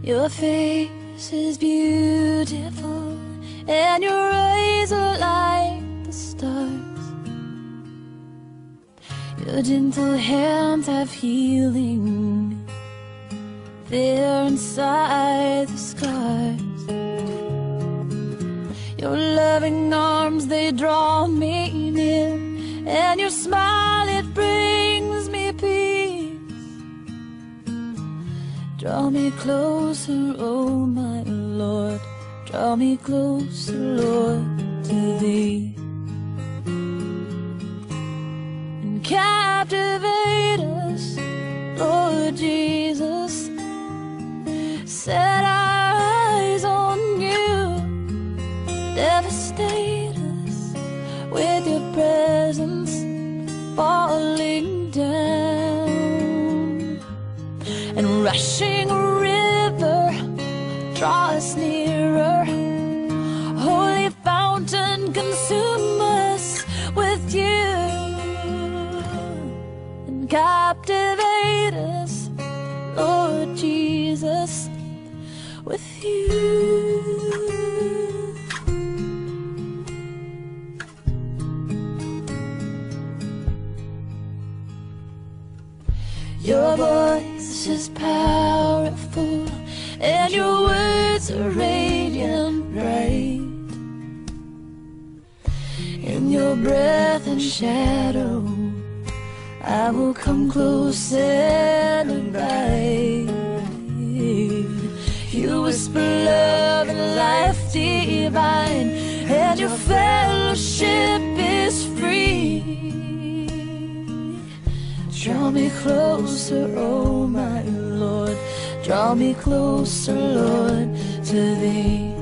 Your face is beautiful, and your eyes are like the stars. Your gentle hands have healing there inside the scars. Your loving arms, they draw me near, and your smile, it brings me peace. Draw me closer, oh my Lord, draw me closer, Lord, to thee. And captivate us, Lord Jesus. Set our eyes on you. Devastate us with your presence falling down. And rushing river, draw us nearer. Holy fountain, consume us with you. And captivate us, Lord Jesus, with you. Your voice is powerful, and your words are radiant bright. In your breath and shadow, I will come close and abide. You whisper love and life divine, and your fellowship is free. Draw me closer, oh my Lord, draw me closer, Lord, to thee.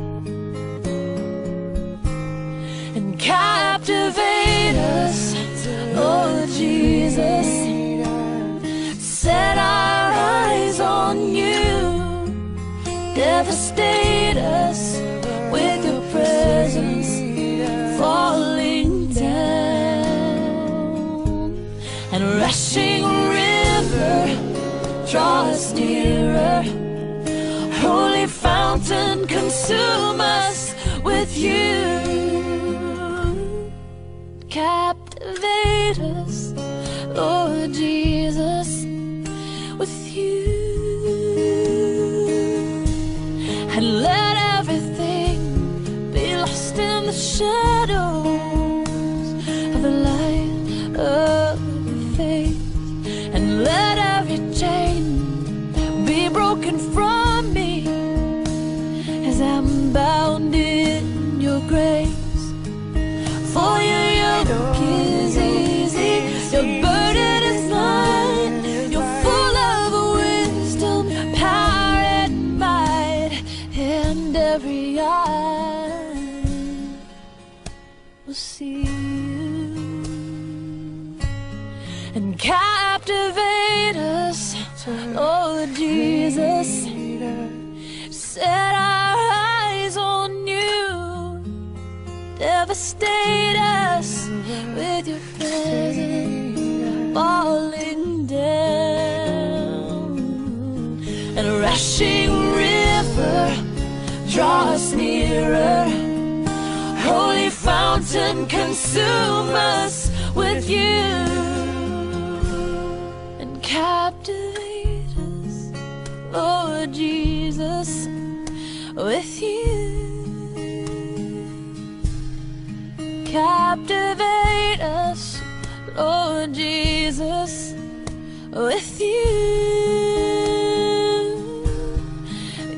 And captivate us, Lord Jesus. Set our eyes on you. Devastate us with your presence falling down. And rushing river, draw us nearer. Holy fountain, consume us with you. Captivate us, Lord Jesus, with you. And let everything be lost in the shadows of the light of your face. And let every chain be broken from me as I'm bound in your grace. For your yoke is easy, your burden is light. You're full of wisdom, power and might, and every eye will see you. And captivate us, Lord Jesus. Set our eyes on you. Devastate us with your presence falling down. And a rushing river, draw us nearer. Holy fountain, consume us with you. And captivate us, Lord Jesus, with you. Captivate us, Lord Jesus, with you.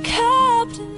Captivate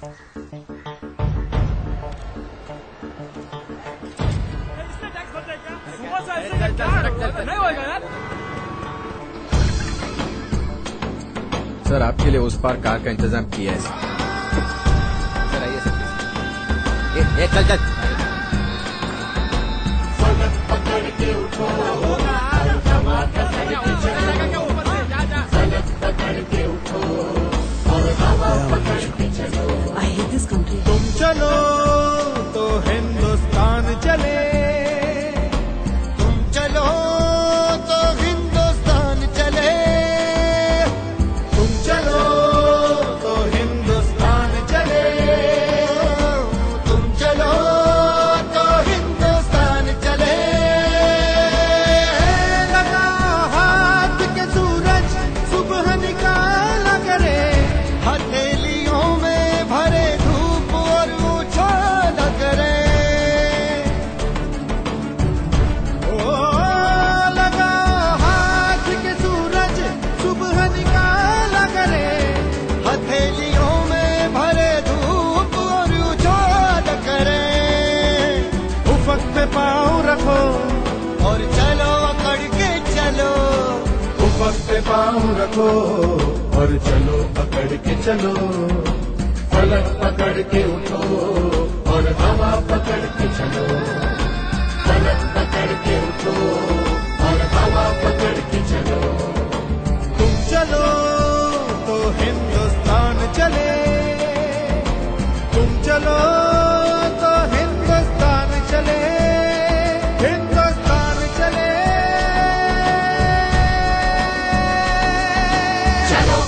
sir आपके लिए उस पार car का इंतजाम किया है sir आइए sir चल चल I hate this country. तुम चलो तो हिंदुस्तान चले, तुम चलो तो हिंदुस्तान चले, तुम चलो तो हिंदुस्तान चले, तुम चलो तो हिंदुस्तान चले। लगा हाथ के सूरज सुबह निकाला करे, हथेलियों में भरे धूप और उछाला करे। ओ लगा हाथ के सूरज सुबह निकाला करे, हथेलियों में भरे धूप और उछाला करे। उफक पे पाँव रखो और चलो अकड़ के चलो, उफक पे पाँव रखो और चलो पकड़ के चलो, फलक पकड़ के उठो और हवा पकड़ के चलो, फलक पकड़ के उठो और हवा पकड़ के चलो। तुम चलो तो हिंदुस्तान चले, तुम चलो तो हिंदुस्तान चले, हिंदुस्तान चले। चलो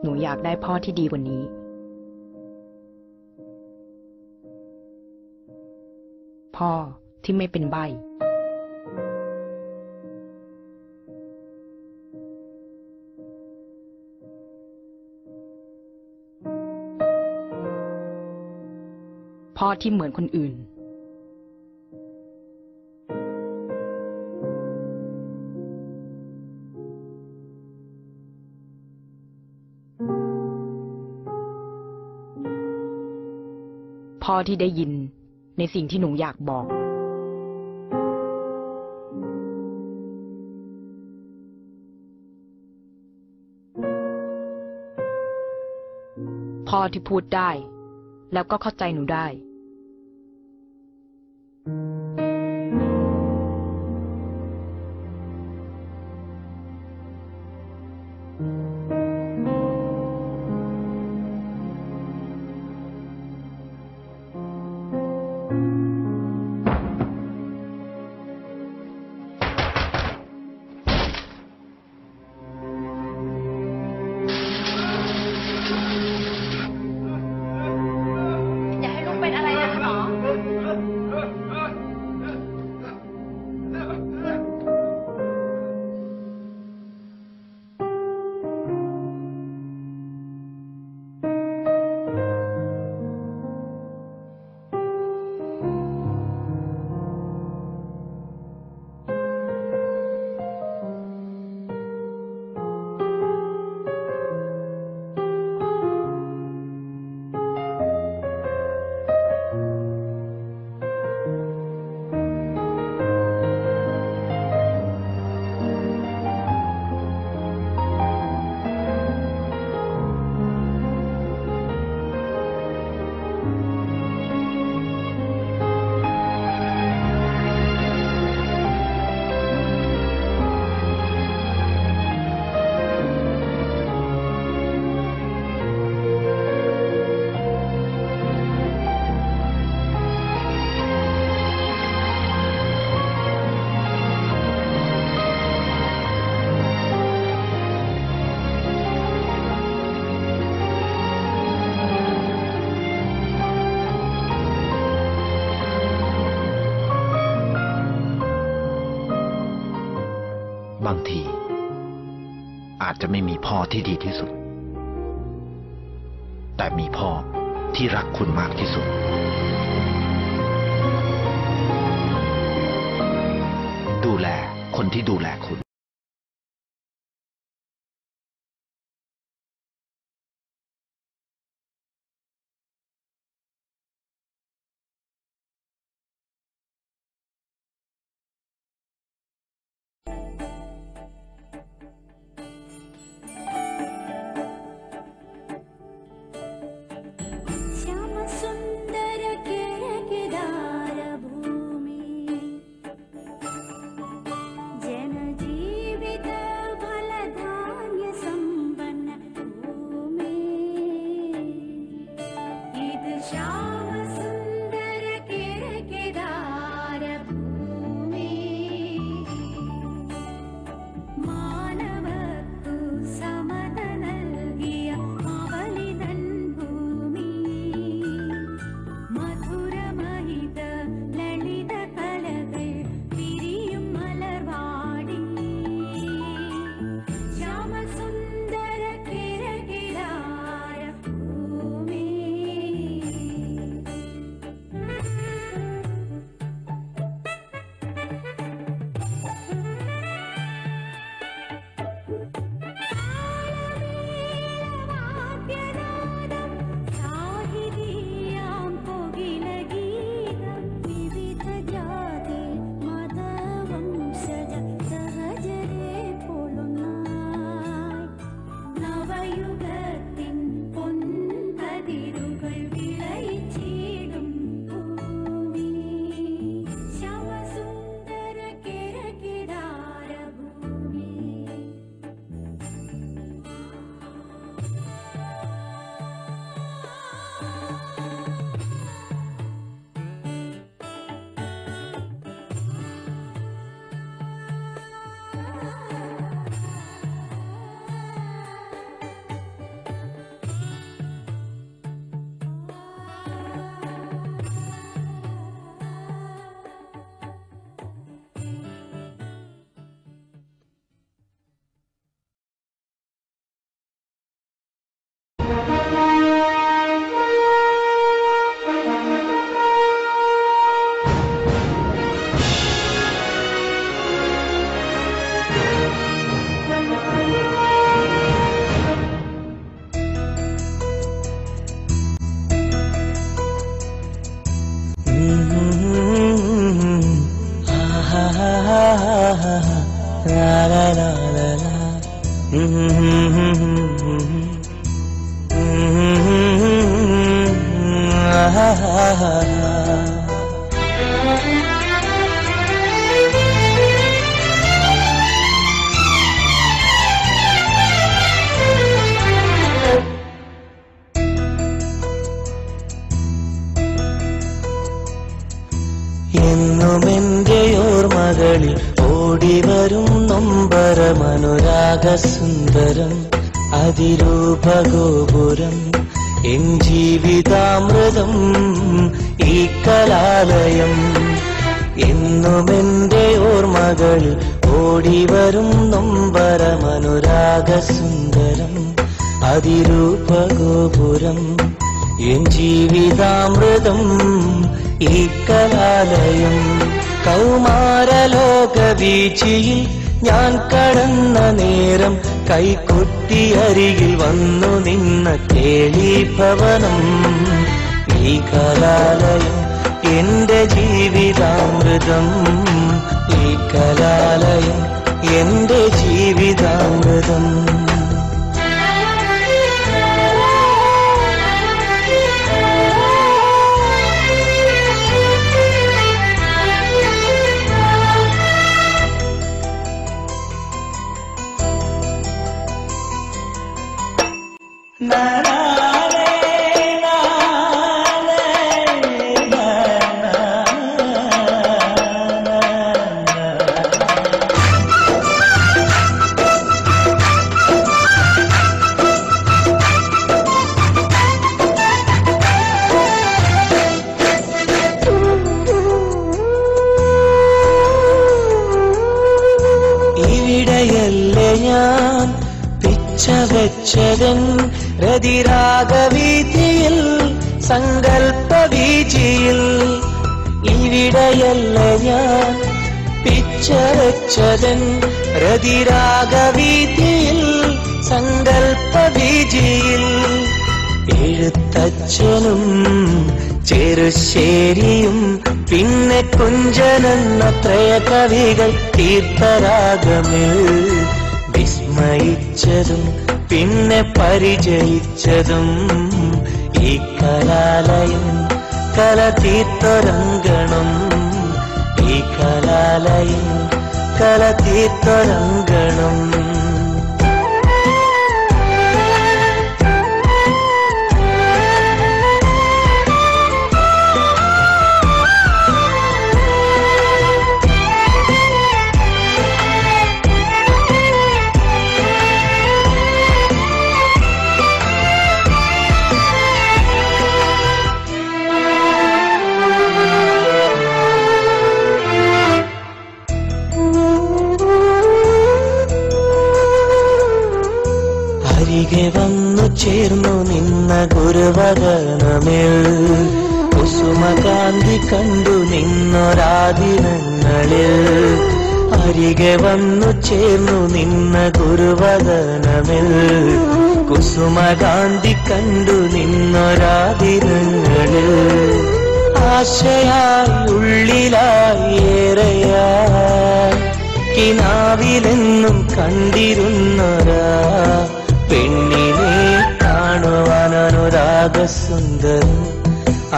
หนูอยากได้พ่อที่ดีกว่านี้พ่อที่ไม่เป็นใบ้พ่อที่เหมือนคนอื่นพ่อที่ได้ยินในสิ่งที่หนูอยากบอกพ่อที่พูดได้แล้วก็เข้าใจหนูได้บางทีอาจจะไม่มีพ่อที่ดีที่สุดแต่มีพ่อที่รักคุณมากที่สุดดูแลคนที่ดูแลคุณ ഓർമ്മകളിൽ ഓടിവരും നൊമ്പരമനുരാഗസുന്ദരം അതിരൂപഗോപുരം എൻ ജീവിതാമൃതം ഈ കലാലയം എന്നുമെന്റെ ഓർമ്മകളിൽ ഓടിവരും നൊമ്പരമനുരാഗസുന്ദരം അതിരൂപഗോപുരം എൻ ജീവിതാമൃതം ഈ കലാലയം കൗമാരലോകവീചിയിൽ ഞാൻ കടന്ന നേരം കൈകൊട്ടി അരികിൽ വന്നു നിന്ന കേളീഭവനം ഈ കലാലയം എന്റെ ജീവിതാമൃതം ഈ കലാലയം എന്റെ ജീവിതാമൃതം വെച്ചതൻ രതിരാഗവീതിയിൽ സങ്കൽപ്പവീചിയിൽ ഇവിടെയല്ല ഞാൻ പിച്ചവെച്ചതൻ രതിരാഗവീതിയിൽ സങ്കൽപ്പവീചിയിൽ എഴുത്തച്ഛനും ചെറുശ്ശേരിയും പിന്നെ കുഞ്ചനെന്ന ത്രയ കവികൾ തീർത്ഥരാഗമിൽ വിസ്മയിച്ചതും പിന്നെ പരിചയിച്ചതും ഈ കലാലയം കലതീർത്തൊരങ്കണം ഈ കലാലയം കലതീർത്തൊരങ്കണം വന്നു ചേർന്നു നിന്ന ഗുരുവദനമിൽ കുസുമകാന്തി കണ്ടു നിന്നൊരാദിനങ്ങളിൽ അരികെ വന്നു ചേർന്നു നിന്ന ഗുരുവദനമിൽ കുസുമകാന്തി കണ്ടു നിന്നൊരാദിനങ്ങളിൽ ആശയായി ഉള്ളിലായി ഏറെയായി കിനാവിലെന്നും കണ്ടിരുന്നൊരാ പെണ്ണിനെ കാണുവാനനുരാഗസുന്ദരം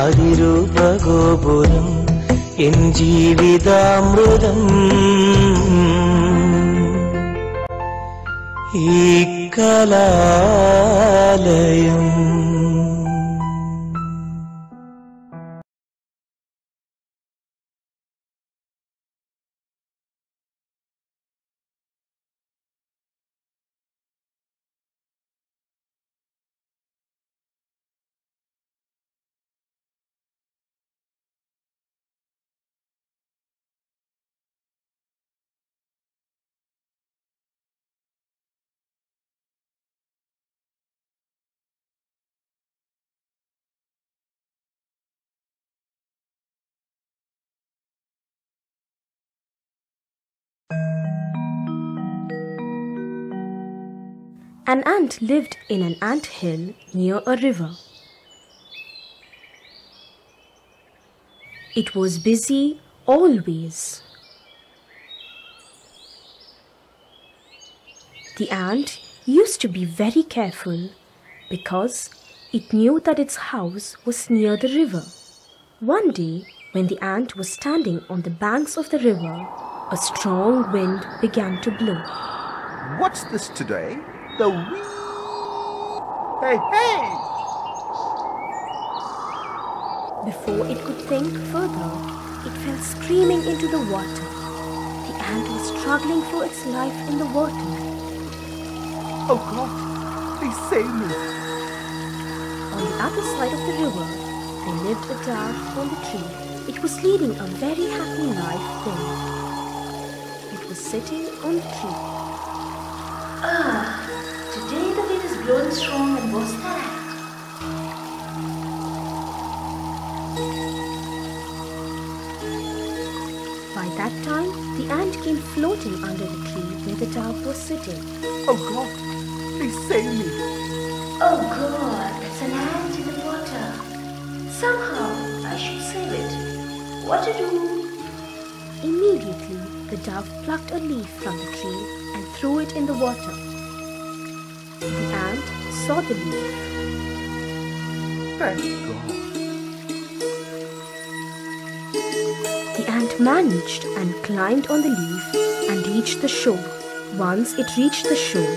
അതിരൂപഗോപുരം എൻ ജീവിതാമൃതം ഈ കലാലയം An ant lived in an anthill near a river. It was busy always. The ant used to be very careful because it knew that its house was near the river. One day, when the ant was standing on the banks of the river, a strong wind began to blow. What's this today? The wind. Hey, hey! Before it could think further, it fell screaming into the water. ant was struggling for its life in the water. Oh God, please save me. On the other side of the river, there lived a dove on the tree. It was leading a very happy life there. It was sitting on the tree. Today the wind is blowing strong, and what's that? By that time, the ant came floating under the tree where the dove was sitting. Oh God, please save me. Oh God, it's an ant in the water. Somehow I should save it. What to do? Immediately, the dove plucked a leaf from the tree and threw it in the water. The ant saw the leaf. Thank God. The ant managed and climbed on the leaf and reached the shore. Once it reached the shore,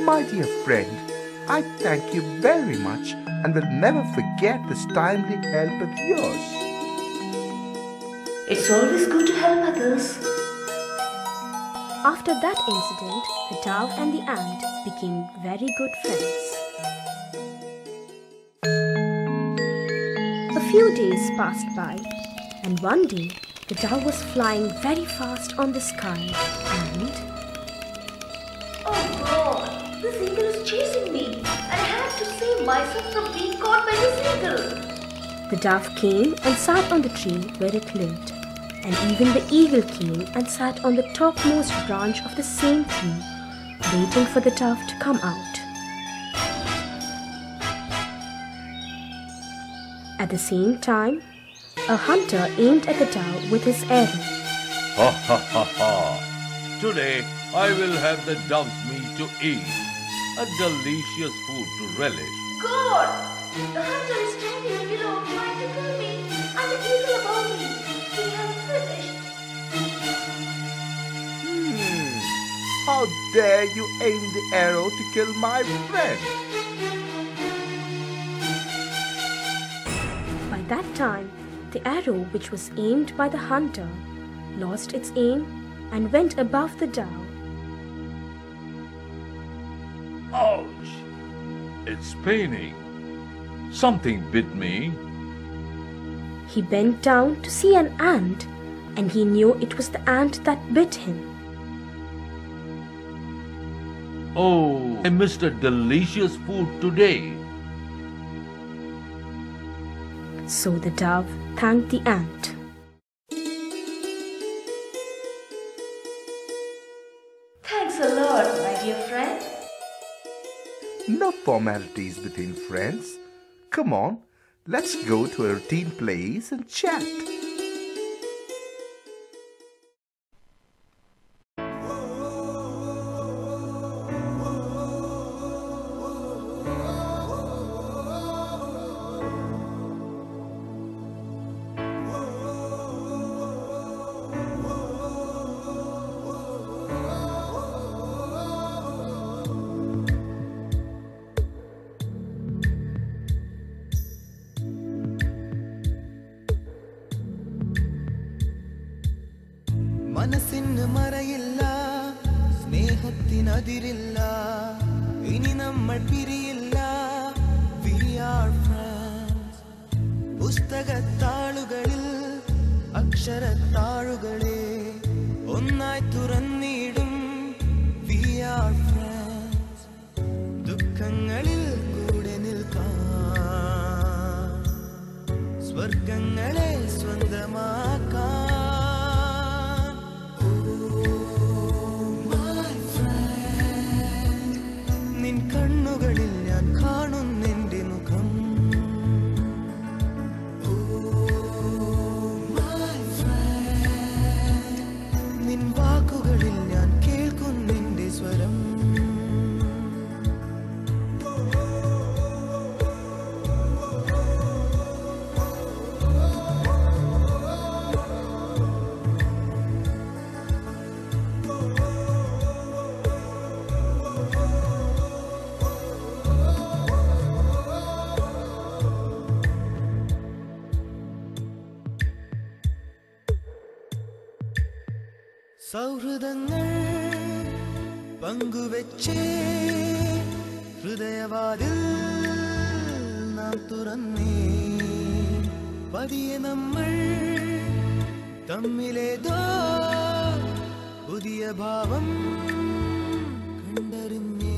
My dear friend, I thank you very much and will never forget this timely help of yours. It's always good to help others. after that incident, the dove and the ant became very good friends. A few days passed by, and one day the dove was flying very fast on the sky and... Oh God! This eagle is chasing me, and I have to save myself from being caught by this eagle. The dove came and sat on the tree where it lived, and even the eagle came and sat on the topmost branch of the same tree, waiting for the dove to come out. At the same time, a hunter aimed at the dove with his arrow. Ha ha ha ha! Today I will have the dove's meat to eat, a delicious food to relish. God! The hunter is standing below trying to kill me, and the eagle above me. We have finished. How dare you aim the arrow to kill my friend? By that time, the arrow which was aimed by the hunter lost its aim and went above the dove. Ouch! It's paining. Something bit me. He bent down to see an ant, and he knew it was the ant that bit him. Oh, I missed a delicious food today. So the dove thanked the ant. Thanks a lot, my dear friend. No formalities between friends. Come on, let's go to a routine place and chat. ಮನಸ್ಸಿನ ಮರೆಯಿಲ್ಲ ಸ್ನೇಹತ್ತಿನ ಅದಿರಿಲ್ಲ ಇನಿ ನಮ್ಮ ಪಿರಿಯಿಲ್ಲ we are friends പുസ്തകത്താളുകളിൽ അക്ഷരത്താളുകളെ ഒന്നായി തുറന്നിടും we are friends ദുഃഖങ്ങളിൽ കൂടെ നിൽക്കാം സ്വർഗങ്ങളെ സ്വന്തമാക്കാം കണ്ണുകളിൽ ഞാൻ കാണുന്നെന്റെ മുഖം നിൻ വാക്കുകളിൽ ഞാൻ കേൾക്കുന്നെന്റെ സ്വരം സൗഹൃദങ്ങൾ പങ്കുവെച്ചേ ഹൃദയവാതിൽ നാം തുറന്നേ പതിയെ നമ്മൾ തമ്മിലേതോ പുതിയ ഭാവം കണ്ടറിഞ്ഞേ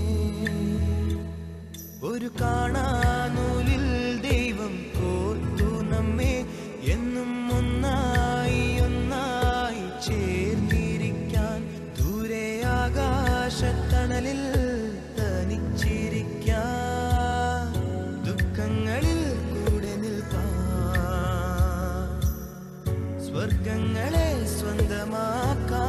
ഒരു കാണാനൂലിൽ ദൈവം കോർത്തു നമ്മെ എന്നും ഒന്നായി ഒന്നായി ചേർന്നിരിക്കാൻ ദൂരെ ആകാശത്തണലിൽ തനിച്ചിരിക്കാൻ ദുഃഖങ്ങളിൽ കൂടെ നിൽക്കാൻ സ്വർഗങ്ങളെ സ്വന്തമാക്കാൻ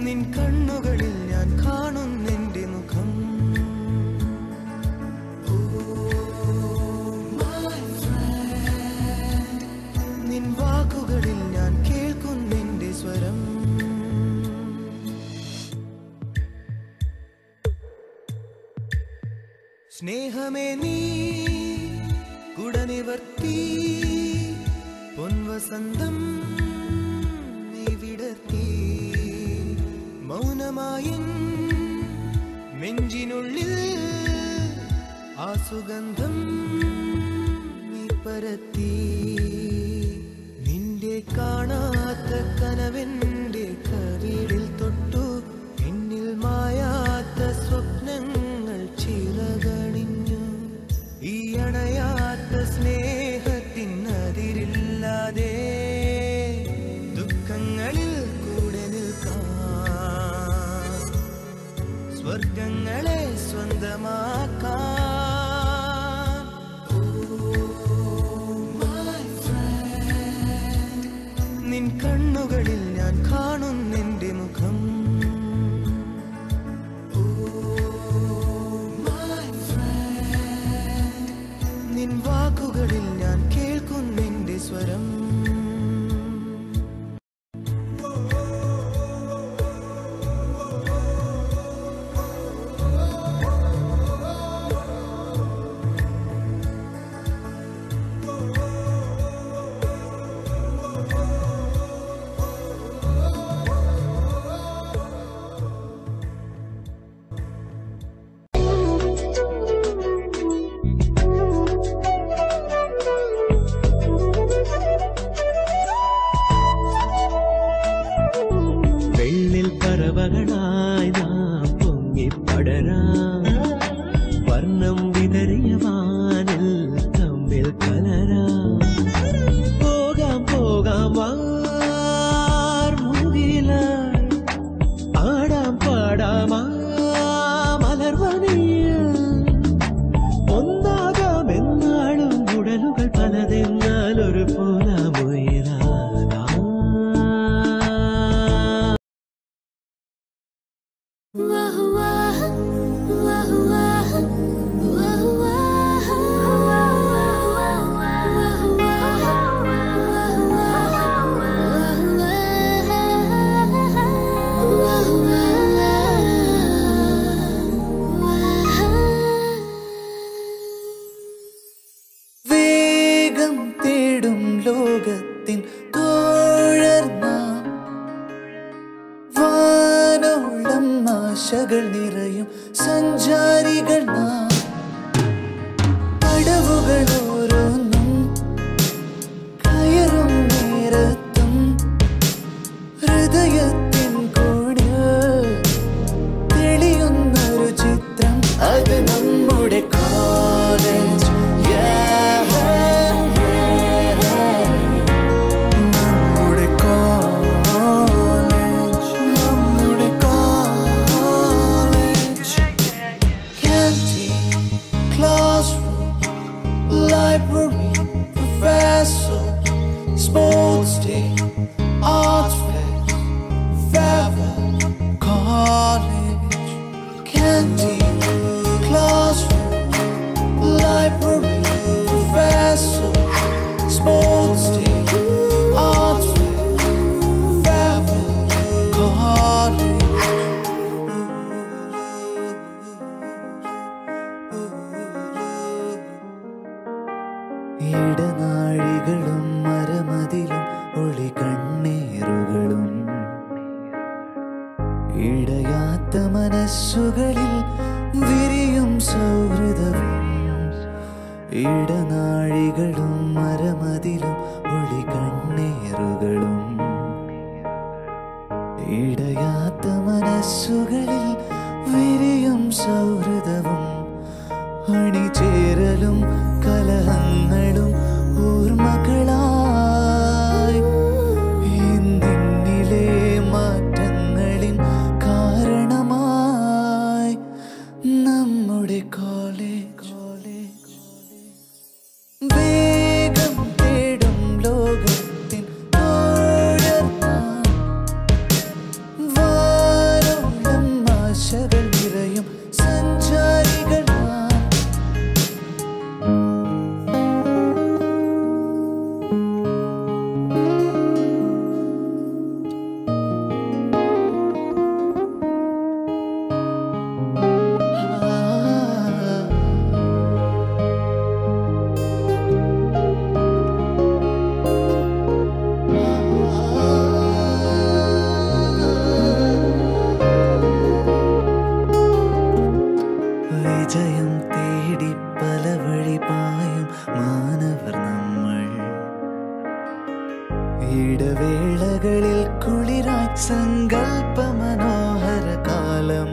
നിൻ കണ്ണുകളിൽ ഞാൻ കാണുന്നെന്റെ മുഖം നിൻ വാക്കുകളിൽ ഞാൻ കേൾക്കുന്നെന്റെ സ്വരം സ്നേഹമേ നീ കുടനിവർത്തി പൊൻവസന്തം നീ വിടർത്തി മൗനമായും നെഞ്ചിനുള്ളിൽ ആ സുഗന്ധം നീ പരത്തി നിന്റെ കാണാത്ത കനവെന്റെ കവിളിൽ തൊട്ടു എന്നിൽ മായാത്ത സ്വപ്നങ്ങൾ ചിറകണിഞ്ഞു ഈ അണയാത്ത സ്നേഹത്തിനതിരില്ലാതെ ദുഃഖങ്ങളിൽ കൂടെ നിൽക്കാൻ സ്വർഗങ്ങളെ സ്വന്തമാക്കാൻ നിൻ കണ്ണുകളിൽ ഞാൻ കാണുന്നെന്റെ മുഖം നിൻ വാക്കുകളിൽ ഞാൻ കേൾക്കുന്നെന്റെ സ്വരം പറവകളായി നാം പൊങ്ങിപ്പടരാം വർണ്ണം വിതറിയ വാനിൽ തമ്മിൽ കലരാം പോകാം പോകാം വാർമുകിലായി ആടാം പാടാം മലർവനിയ ഒന്നാകാം എന്നാളും ഉടലുകൾ പലതെന്നാൽ ഒരു പോലാമുയരാ വേഗം തേടും ലോകത്തിൻ തോഴർന്ന വാനോളം ആശകൾ നിറയും സഞ്ചാരികൾ നാം പടവുകൾ ഓരോന്നും കയറും നേരത്തും ഹൃദയത്തിൻ കൂടെ തെളിയുന്നൊരു ചിത്രം അത് നമ്മുടെ college library, professor, sports day, art fest, ഇടയാത്ത മനസ്സുകളിൽ വിരിയും സൗഹൃദവും ഇടനാഴികളും മരമതിലും ഒളി കണ്ണേറുകളും ഇടയാത്ത മനസ്സുകളിൽ വിരിയും സൗഹൃദവും അണിചേരലും കലഹങ്ങളും ഓർമ്മകളായി ഇന്നിലെ മാറ്റങ്ങളിൻ കാരണമായി നമ്മുടെ കോളേജ് വേഗം തേടും ലോകത്തിൻ വാരോളം ആശകൾ നിറയും സഞ്ചാരികളായി വിജയം തേടി പല വഴിപായും മാനവർ നമ്മൾ ഇടവേളകളിൽ കുളിരായി സങ്കൽപ്പ മനോഹര കാലം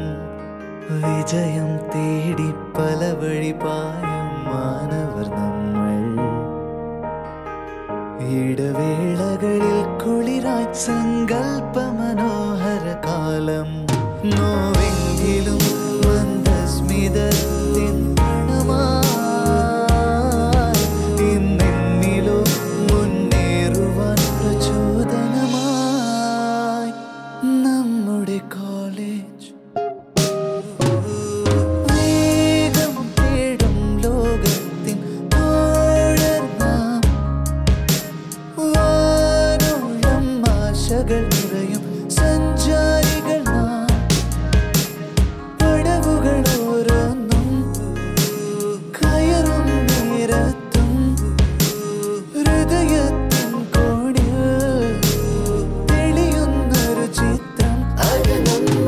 വിജയം തേടി പല വഴിപായും മാനവർ നമ്മൾ ഇടവേളകളിൽ കുളിരായി സങ്കൽപ്പ മനോഹര കാലം നോവെങ്കിലും മന്ദസ്മിതത്തിൻ പണമായി ഇന്നെന്നിലോ മുന്നേറുവാൻ പ്രചോദനമായി നമ്മുടെ കോളേജ് വേഗം തേടും ലോകത്തിൻ തോഴർ നാം വാനോളം ആശകൾ നിറയും സഞ്ചാരികൾ നാം പടവുകൾ ഓരോന്നും കയറും നേരത്തും ഹൃദയത്തിൻ കോണിൽ തെളിയുന്നൊരു ചിത്രം അത് നമ്മുടെ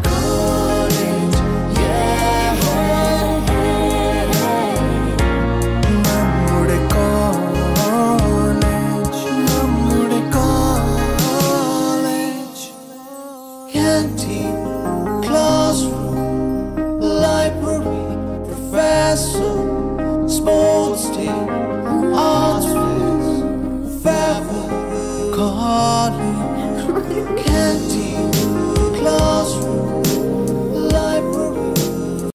കോളേജ് നമ്മുടെ college canteen, classroom, library, professor, sports team, arts fairs, farewell, calling, canteen.